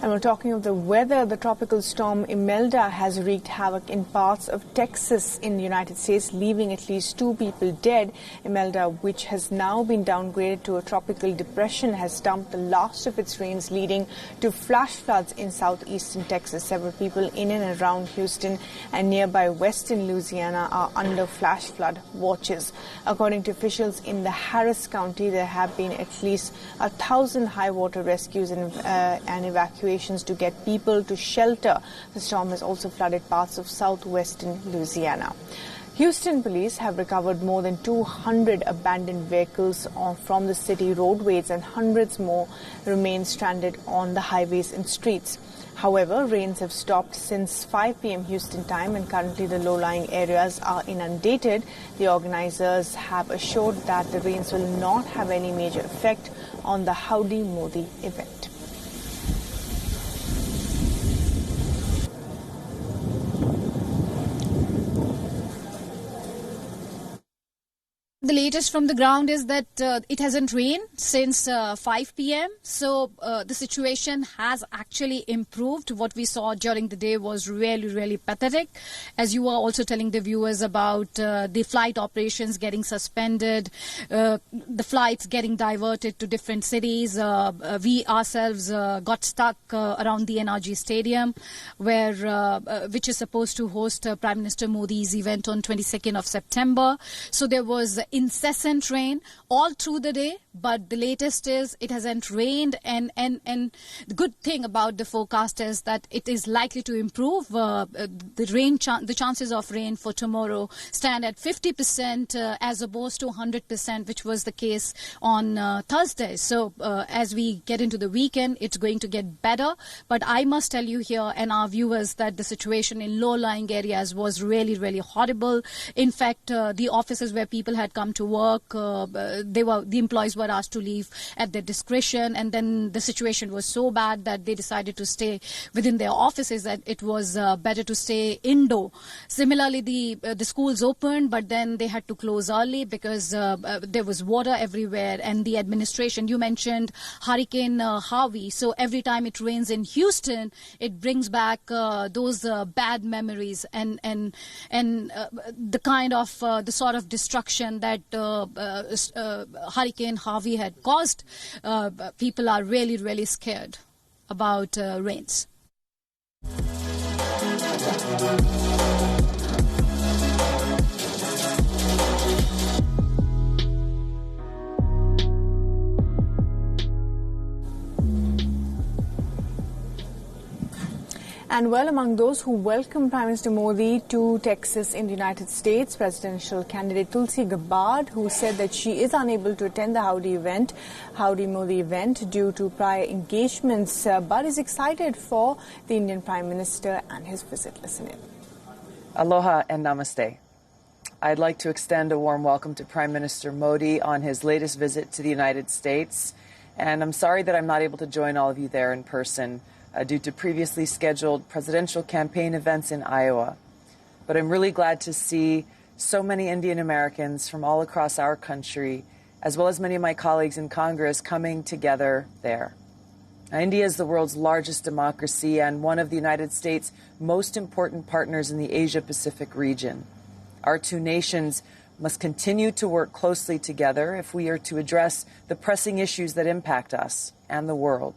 And we're talking of the weather. The tropical storm Imelda has wreaked havoc in parts of Texas in the United States, leaving at least 2 people dead. Imelda, which has now been downgraded to a tropical depression, has dumped the last of its rains, leading to flash floods in southeastern Texas. Several people in and around Houston and nearby western Louisiana are under flash flood watches. According to officials in the Harris County, there have been at least 1,000 high water rescues and evacuations to get people to shelter. The storm has also flooded parts of southwestern Louisiana. Houston police have recovered more than 200 abandoned vehicles from the city roadways, and hundreds more remain stranded on the highways and streets. However, rains have stopped since 5 p.m. Houston time, and currently the low-lying areas are inundated. The organizers have assured that the rains will not have any major effect on the Howdy Modi event. The latest from the ground is that it hasn't rained since 5 p.m. So the situation has actually improved. What we saw during the day was really pathetic. As you were also telling the viewers about the flight operations getting suspended, the flights getting diverted to different cities. We ourselves got stuck around the NRG Stadium, where which is supposed to host Prime Minister Modi's event on 22nd of September. So there was incessant rain all through the day, but the latest is it hasn't rained, and the good thing about the forecast is that it is likely to improve. The chances of rain for tomorrow stand at 50% as opposed to 100%, which was the case on Thursday. So as we get into the weekend, it's going to get better. But I must tell you here and our viewers that the situation in low-lying areas was really horrible. In fact, the offices where people had come to work, the employees were asked to leave at their discretion, and then the situation was so bad that they decided to stay within their offices, that it was better to stay indoor. Similarly, the schools opened, but then they had to close early because there was water everywhere, and the administration, you mentioned Hurricane Harvey, so every time it rains in Houston, it brings back those bad memories and the kind of the sort of destruction that Hurricane Harvey had caused. People are really scared about rains. And well, among those who welcome Prime Minister Modi to Texas in the United States, presidential candidate Tulsi Gabbard, who said that she is unable to attend the Howdy Modi event due to prior engagements, but is excited for the Indian Prime Minister and his visit. Listen in. Aloha and namaste. I'd like to extend a warm welcome to Prime Minister Modi on his latest visit to the United States. And I'm sorry that I'm not able to join all of you there in person due to previously scheduled presidential campaign events in Iowa. But I'm really glad to see so many Indian Americans from all across our country, as well as many of my colleagues in Congress, coming together there. Now, India is the world's largest democracy and one of the United States' most important partners in the Asia-Pacific region. Our two nations must continue to work closely together if we are to address the pressing issues that impact us and the world.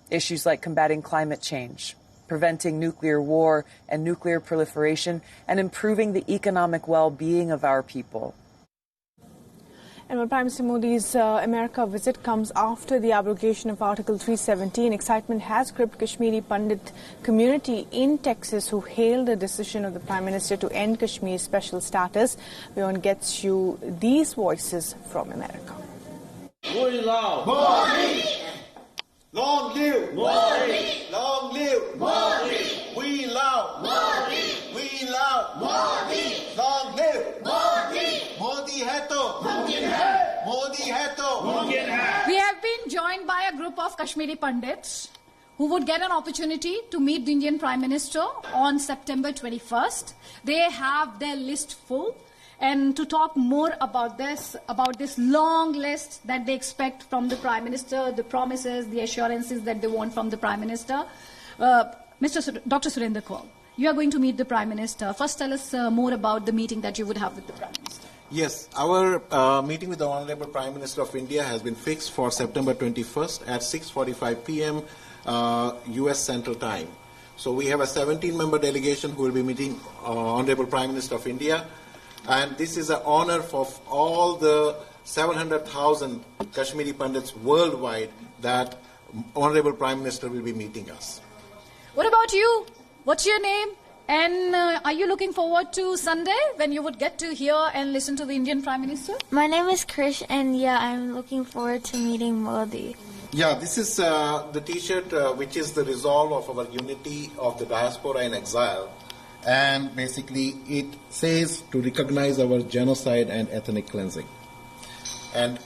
Issues like combating climate change, preventing nuclear war and nuclear proliferation, and improving the economic well-being of our people. And when Prime Minister Modi's America visit comes after the abrogation of Article 317, excitement has gripped Kashmiri Pandit community in Texas who hailed the decision of the Prime Minister to end Kashmir's special status. Beyond gets you these voices from America. Long live Modi! Long live Modi! We love Modi! We love Modi! Long live Modi! Modi hai to mumkin hai! Modi hai to mumkin hai! We have been joined by a group of Kashmiri Pandits who would get an opportunity to meet the Indian Prime Minister on September 21st. They have their list full. And to talk more about this long list that they expect from the Prime Minister, the promises, the assurances that they want from the Prime Minister, Dr. Surinder Kaur, you are going to meet the Prime Minister. First, tell us more about the meeting that you would have with the Prime Minister. Yes, our meeting with the Honorable Prime Minister of India has been fixed for September 21st at 6:45 p.m. U.S. Central Time. So we have a 17-member delegation who will be meeting Honorable Prime Minister of India. And this is an honor for all the 700,000 Kashmiri Pandits worldwide that Honorable Prime Minister will be meeting us. What about you? What's your name? And are you looking forward to Sunday when you would get to hear and listen to the Indian Prime Minister? My name is Krish, and I'm looking forward to meeting Modi. Yeah, this is the T-shirt which is the resolve of our unity of the diaspora in exile. And basically it says to recognize our genocide and ethnic cleansing. And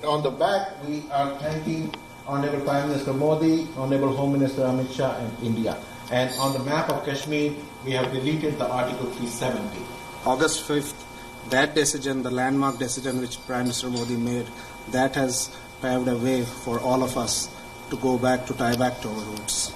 on the back we are thanking Honorable Prime Minister Modi, Honorable Home Minister Amit Shah and India. And on the map of Kashmir we have deleted the Article 370. August 5th, that decision, the landmark decision which Prime Minister Modi made, that has paved a way for all of us to go back, to tie back to our roots.